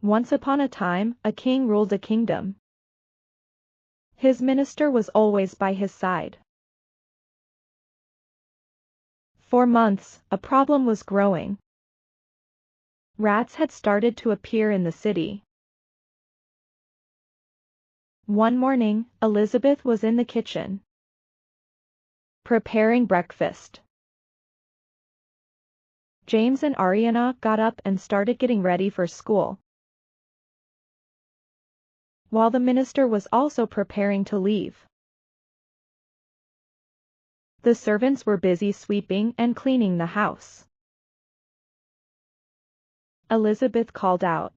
Once upon a time, a king ruled a kingdom. His minister was always by his side. For months, a problem was growing. Rats had started to appear in the city. One morning, Elizabeth was in the kitchen, preparing breakfast. James and Ariana got up and started getting ready for school, while the minister was also preparing to leave. The servants were busy sweeping and cleaning the house. Elizabeth called out,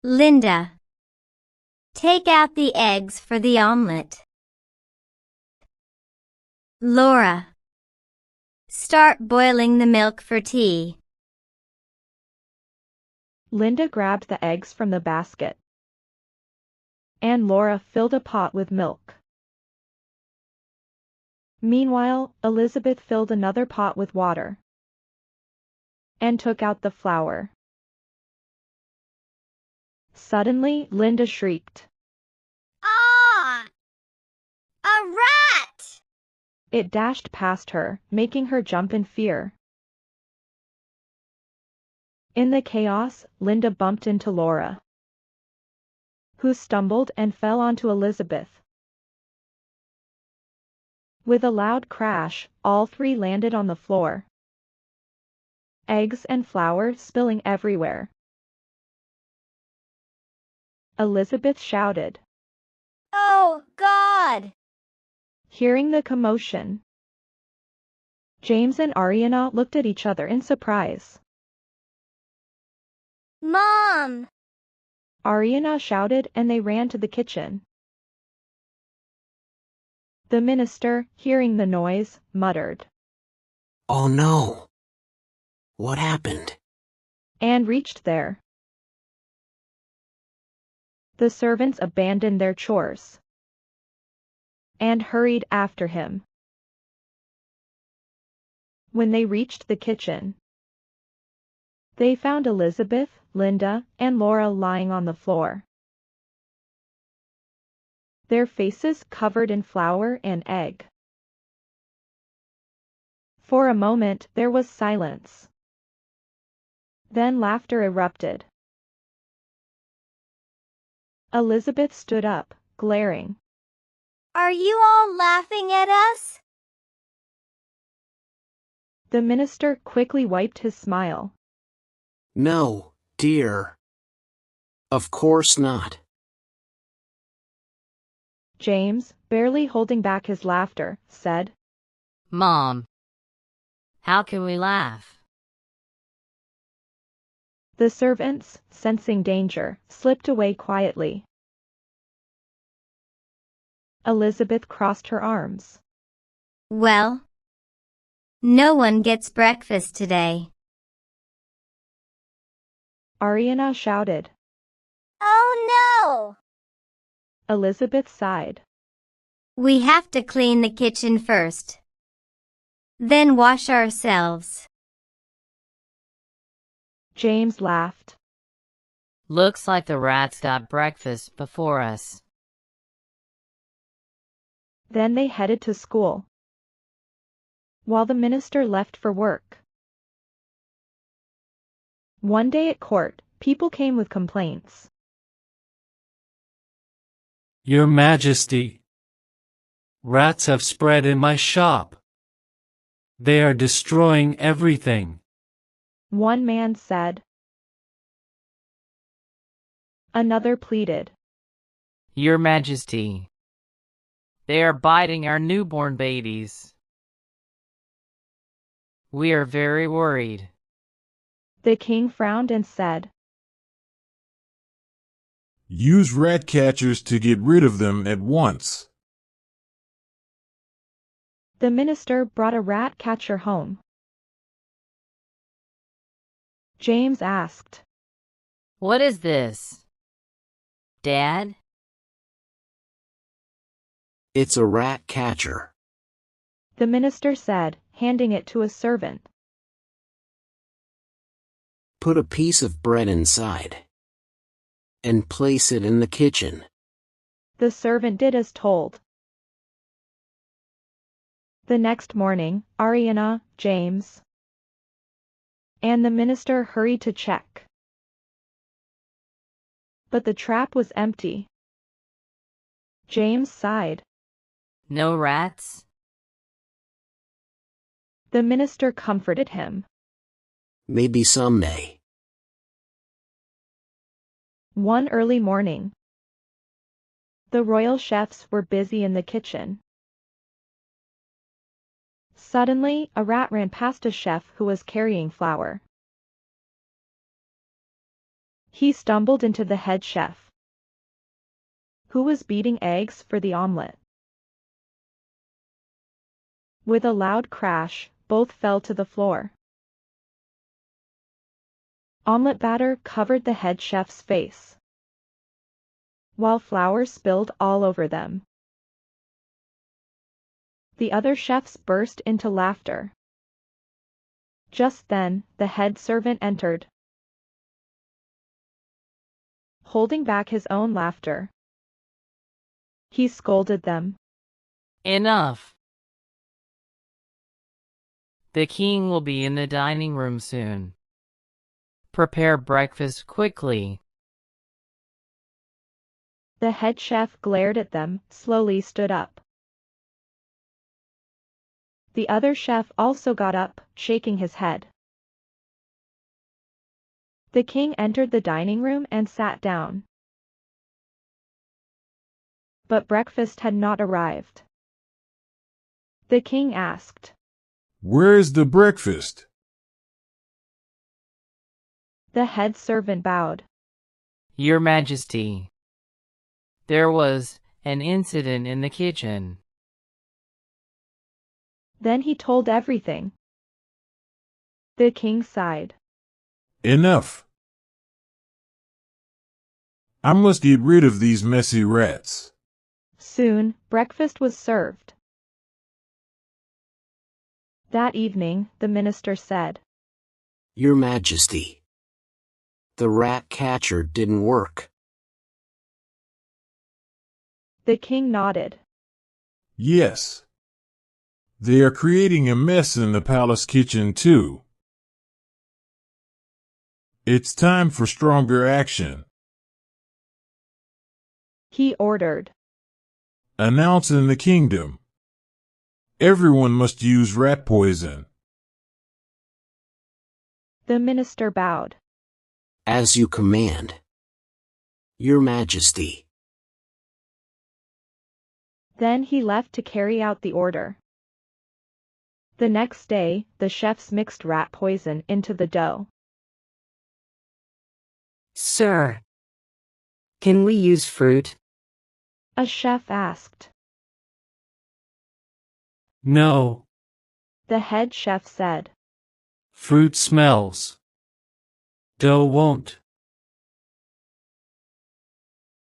Linda, take out the eggs for the omelet. Laura, start boiling the milk for tea. Linda grabbed the eggs from the basket, and Laura filled a pot with milk. Meanwhile, Elizabeth filled another pot with water and took out the flour. Suddenly, Linda shrieked. Ah! A rat! It dashed past her, making her jump in fear. In the chaos, Linda bumped into Laura, who stumbled and fell onto Elizabeth. With a loud crash, all three landed on the floor, eggs and flour spilling everywhere. Elizabeth shouted, Oh, God! hearing the commotion. James and Ariana looked at each other in surprise. Mom! Ariana shouted and they ran to the kitchen. The minister, hearing the noise, muttered, Oh no! What happened? and reached there. The servants abandoned their chores and hurried after him. When they reached the kitchen, they found Elizabeth, Linda, and Laura lying on the floor, their faces covered in flour and egg. For a moment there was silence. Then laughter erupted. Elizabeth stood up, glaring. Are you all laughing at us? The minister quickly wiped his smile. No, dear. Of course not. James, barely holding back his laughter, said, Mom, how can we laugh? The servants, sensing danger, slipped away quietly. Elizabeth crossed her arms. Well, no one gets breakfast today. Ariana shouted. Oh no! Elizabeth sighed. We have to clean the kitchen first, then wash ourselves. James laughed. Looks like the rats got breakfast before us. Then they headed to school, while the minister left for work. One day at court, people came with complaints. Your Majesty, rats have spread in my shop. They are destroying everything. One man said. Another pleaded. Your Majesty, they are biting our newborn babies. We are very worried. The king frowned and said, Use rat catchers to get rid of them at once. The minister brought a rat catcher home. James asked, What is this, Dad? It's a rat catcher. The minister said, handing it to a servant. Put a piece of bread inside. and place it in the kitchen. The servant did as told. The next morning, Ariana, James, and the minister hurried to check. But the trap was empty. James sighed. No rats? The minister comforted him. Maybe someday. One early morning, the royal chefs were busy in the kitchen. Suddenly, a rat ran past a chef who was carrying flour. He stumbled into the head chef, who was beating eggs for the omelette. With a loud crash, both fell to the floor. Omelette batter covered the head chef's face, while flour spilled all over them. The other chefs burst into laughter. Just then, the head servant entered, holding back his own laughter. He scolded them. Enough. The king will be in the dining room soon. Prepare breakfast quickly. The head chef glared at them, slowly stood up. The other chef also got up, shaking his head. The king entered the dining room and sat down. But breakfast had not arrived. The king asked, Where's the breakfast? The head servant bowed. Your Majesty, there was an incident in the kitchen. Then he told everything. The king sighed. Enough. I must get rid of these messy rats. Soon, breakfast was served. That evening, the minister said, Your Majesty, the rat catcher didn't work. The king nodded. Yes. They are creating a mess in the palace kitchen too. It's time for stronger action. He ordered. Announce in the kingdom. Everyone must use rat poison. The minister bowed. As you command. Your Majesty. Then he left to carry out the order. The next day, the chefs mixed rat poison into the dough. Sir, can we use fruit? A chef asked. No, The head chef said. fruit smells. Dough won't.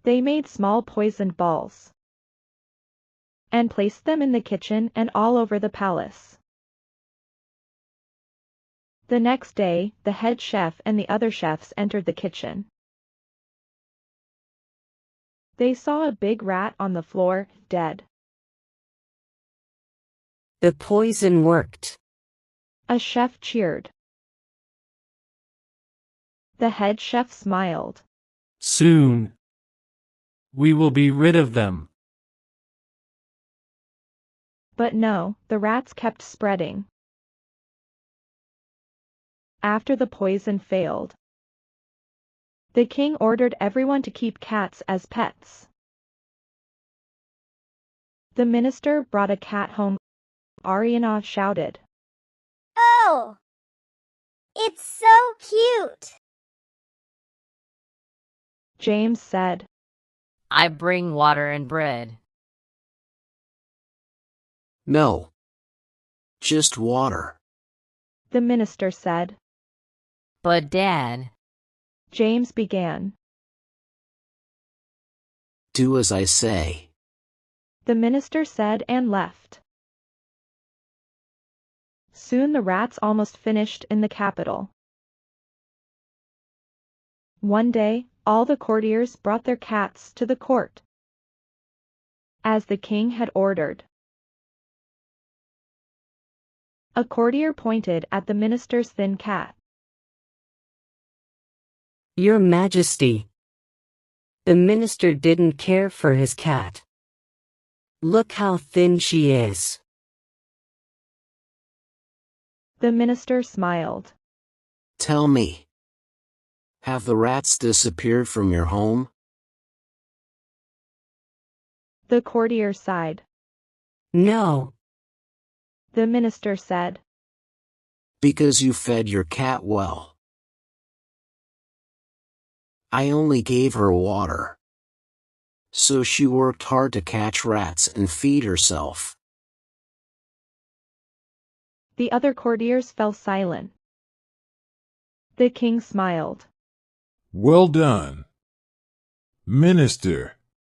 They made small poisoned balls and placed them in the kitchen and all over the palace. The next day, the head chef and the other chefs entered the kitchen. They saw a big rat on the floor, dead. The poison worked. A chef cheered. The head chef smiled. Soon, we will be rid of them. But no, the rats kept spreading. After the poison failed, the king ordered everyone to keep cats as pets. The minister brought a cat home. Ariana shouted. Oh! It's so cute! James said. I bring water and bread. No. Just water. The minister said. But Dad, James began. Do as I say. The minister said and left. Soon the rats almost finished in the capital. One day, All the courtiers brought their cats to the court, as the king had ordered. A courtier pointed at the minister's thin cat. Your Majesty. The minister didn't care for his cat. Look how thin she is. The minister smiled. Tell me. Have the rats disappeared from your home? The courtier sighed. No. The minister said. Because you fed your cat well. I only gave her water. So she worked hard to catch rats and feed herself. The other courtiers fell silent. The king smiled. Well done, Minister.